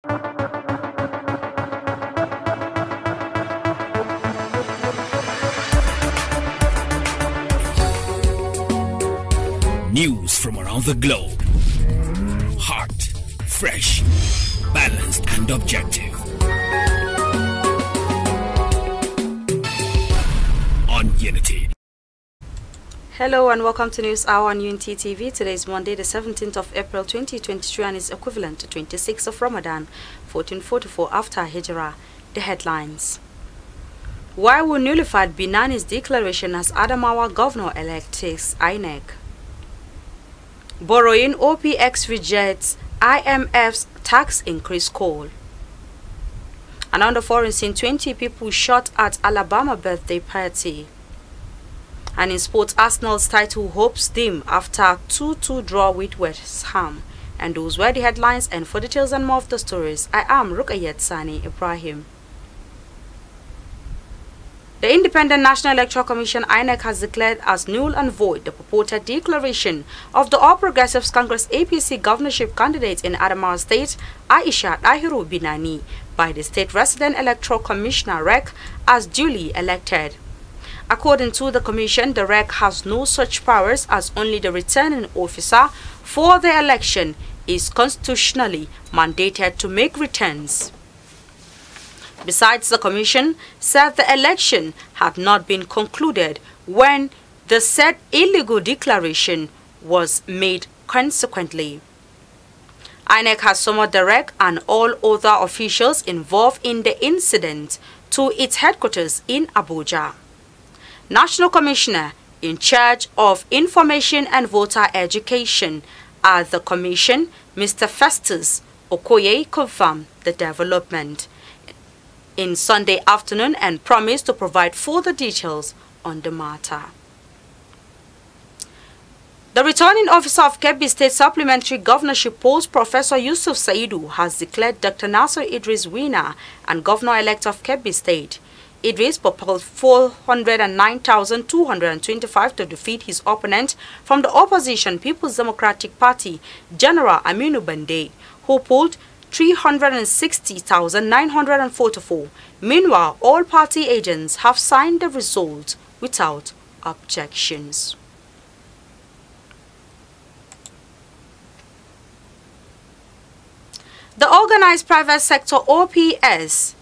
News from around the globe. Hot, fresh, balanced and objective. On Unity. Hello and welcome to News Hour on Unity TV. Today is Monday, the 17th of April 2023 and is equivalent to 26th of Ramadan, 1444 after Hijrah. The headlines. Why will nullified Binani's declaration as Adamawa governor-elect takes INEC? Borrowing OPX rejects IMF's tax increase call. And on the foreign scene, 20 people shot at Alabama birthday party. And in sports, Arsenal's title hopes dim after 2-2 draw with West Ham. And those were the headlines, and for details and more of the stories, I am Rukayat Sani Ibrahim. The Independent National Electoral Commission INEC has declared as null and void the purported declaration of the All Progressives Congress APC governorship candidate in Adamawa State, Aisha Dahiru Binani, by the State Resident Electoral Commissioner REC as duly elected. According to the Commission, the REC has no such powers as only the returning officer for the election is constitutionally mandated to make returns. Besides, the Commission said the election had not been concluded when the said illegal declaration was made consequently. INEC has summoned the REC and all other officials involved in the incident to its headquarters in Abuja. National Commissioner in charge of Information and Voter Education at the Commission, Mr. Festus Okoye, confirmed the development in Sunday afternoon and promised to provide further details on the matter. The returning officer of Kebbi State Supplementary Governorship post, Professor Yusuf Saidu, has declared Dr. Nasser Idris winner and Governor-elect of Kebbi State. Idris polled 409,225 to defeat his opponent from the opposition People's Democratic Party, General Aminu Bande, who polled 360,944. Meanwhile, all party agents have signed the result without objections. The organized private sector OPS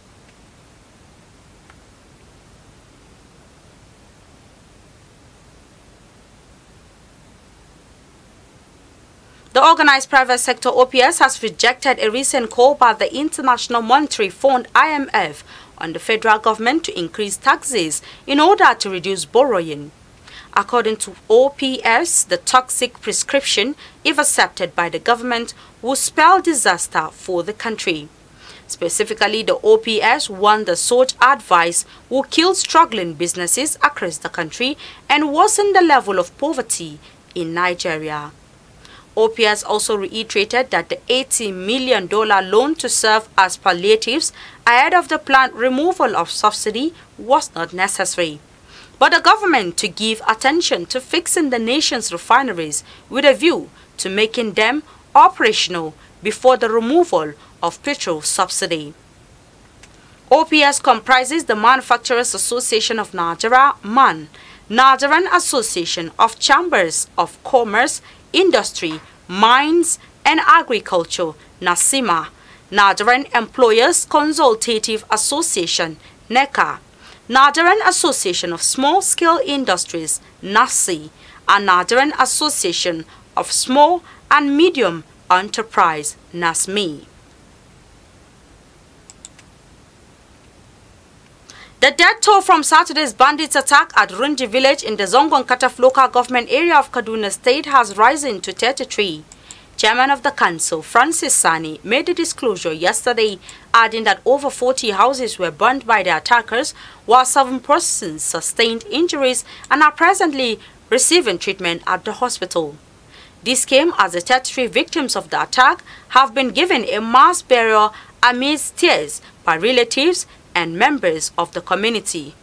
The organized private sector OPS has rejected a recent call by the International Monetary Fund IMF on the federal government to increase taxes in order to reduce borrowing. According to OPS, the toxic prescription, if accepted by the government, will spell disaster for the country. Specifically, the OPS warned the such advice will kill struggling businesses across the country and worsen the level of poverty in Nigeria. OPS also reiterated that the $80 million loan to serve as palliatives ahead of the planned removal of subsidy was not necessary, but the government to give attention to fixing the nation's refineries with a view to making them operational before the removal of petrol subsidy. OPS comprises the Manufacturers Association of Nigeria, MAN, Nigerian Association of Chambers of Commerce, Industry, Mines and Agriculture, NASIMA, Nigerian Employers Consultative Association, NECA, Nigerian Association of Small-Scale Industries, NASI, and Nigerian Association of Small and Medium Enterprise, NASME. The death toll from Saturday's bandits' attack at Runji village in the Zongon-Kataf local government area of Kaduna State has risen to 33. Chairman of the council, Francis Sani, made the disclosure yesterday, adding that over 40 houses were burned by the attackers, while 7 persons sustained injuries and are presently receiving treatment at the hospital. This came as the 33 victims of the attack have been given a mass burial amidst tears by relatives and members of the community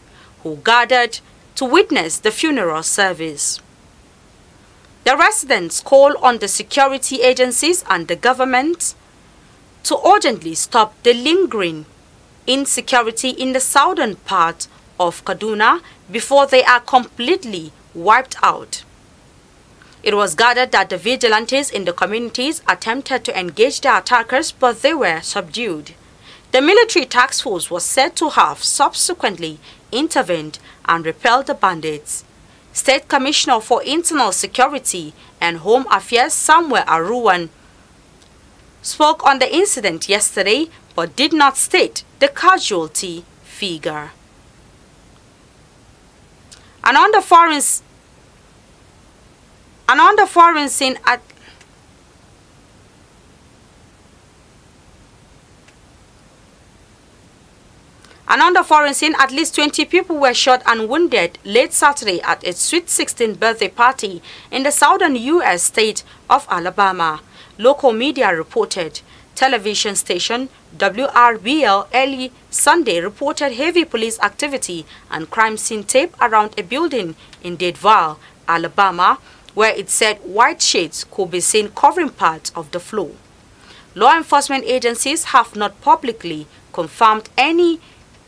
who gathered to witness the funeral service. The residents call on the security agencies and the government to urgently stop the lingering insecurity in the southern part of Kaduna before they are completely wiped out. It was gathered that the vigilantes in the communities attempted to engage the attackers, but they were subdued. The military task force was said to have subsequently intervened and repelled the bandits. State Commissioner for Internal Security and Home Affairs Samuel Aruwan spoke on the incident yesterday but did not state the casualty figure. And on the foreign scene at least 20 people were shot and wounded late Saturday at a Sweet 16 birthday party in the southern U.S. state of Alabama. Local media reported. Television station WRBL early Sunday reported heavy police activity and crime scene tape around a building in Dadeville, Alabama, where it said white shades could be seen covering parts of the floor. Law enforcement agencies have not publicly confirmed any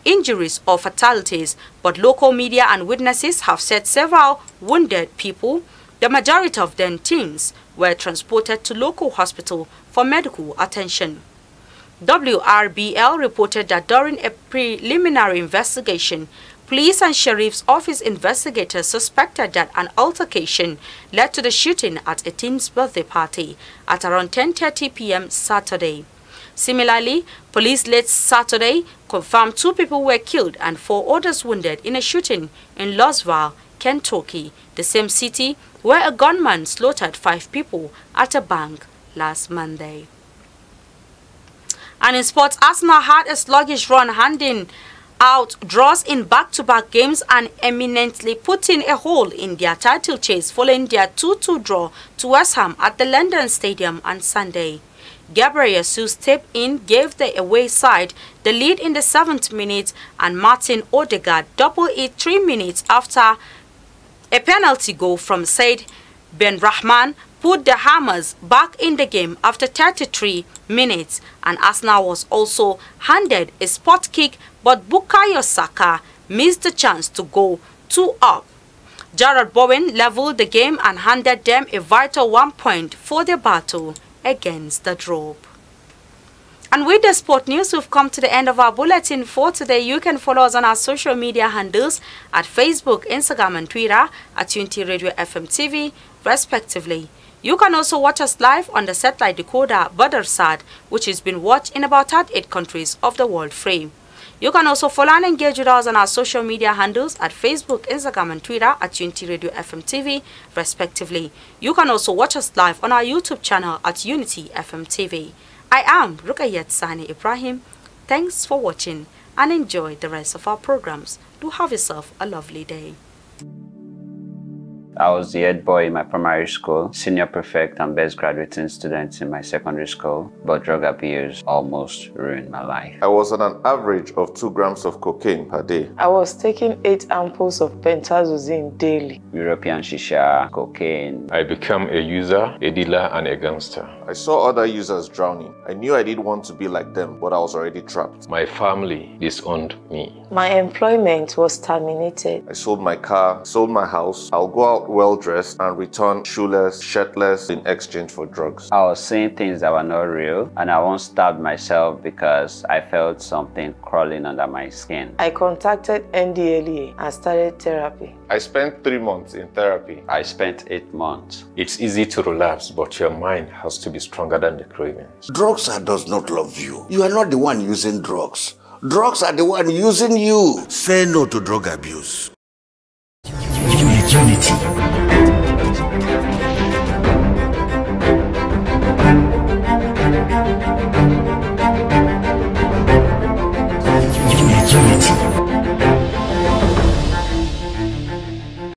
injuries or fatalities, but local media and witnesses have said several wounded people, the majority of them teens, were transported to local hospital for medical attention. WRBL reported that during a preliminary investigation, police and sheriff's office investigators suspected that an altercation led to the shooting at a teen's birthday party at around 10:30 p.m. Saturday. Similarly, police late Saturday confirmed 2 people were killed and 4 others wounded in a shooting in Louisville, Kentucky, the same city where a gunman slaughtered 5 people at a bank last Monday. And in sports, Arsenal had a sluggish run handing out draws in back-to-back games and eminently putting a hole in their title chase following their 2-2 draw to West Ham at the London Stadium on Sunday. Gabriel Jesus stepped in, gave the away side the lead in the 7th minute, and Martin Odegaard doubled it 3 minutes after a penalty goal from Said Ben Rahman put the Hammers back in the game after 33 minutes, and Arsenal was also handed a spot kick, but Bukayo Saka missed the chance to go 2 up. Jarrod Bowen leveled the game and handed them a vital 1 point for their battle against the drop. And with the sport news, we've come to the end of our bulletin for today. You can follow us on our social media handles at Facebook, Instagram and Twitter at Unity Radio FM TV, respectively. You can also watch us live on the satellite decoder Badarsat, which has been watched in about 38 countries of the world frame. You can also follow and engage with us on our social media handles at Facebook, Instagram and Twitter at Unity Radio FM TV, respectively. You can also watch us live on our YouTube channel at Unity FM TV. I am Rukayat Sani Ibrahim. Thanks for watching and enjoy the rest of our programs. Do have yourself a lovely day. I was the head boy in my primary school, senior prefect and best graduating student in my secondary school, but drug abuse almost ruined my life. I was on an average of 2 grams of cocaine per day. I was taking 8 ampoules of pentazosine daily. European shisha, cocaine. I became a user, a dealer and a gangster. I saw other users drowning. I knew I didn't want to be like them, but I was already trapped. My family disowned me. My employment was terminated. I sold my car, sold my house. I'll go out well-dressed and return shoeless, shirtless in exchange for drugs. I was seeing things that were not real, and I once stabbed myself because I felt something crawling under my skin. I contacted NDLEA and started therapy. I spent 3 months in therapy. I spent 8 months. It's easy to relapse, but your mind has to be stronger than the cravings. Drugs does not love you. You are not the one using drugs. Drugs are the one using you. Say no to drug abuse. Unity.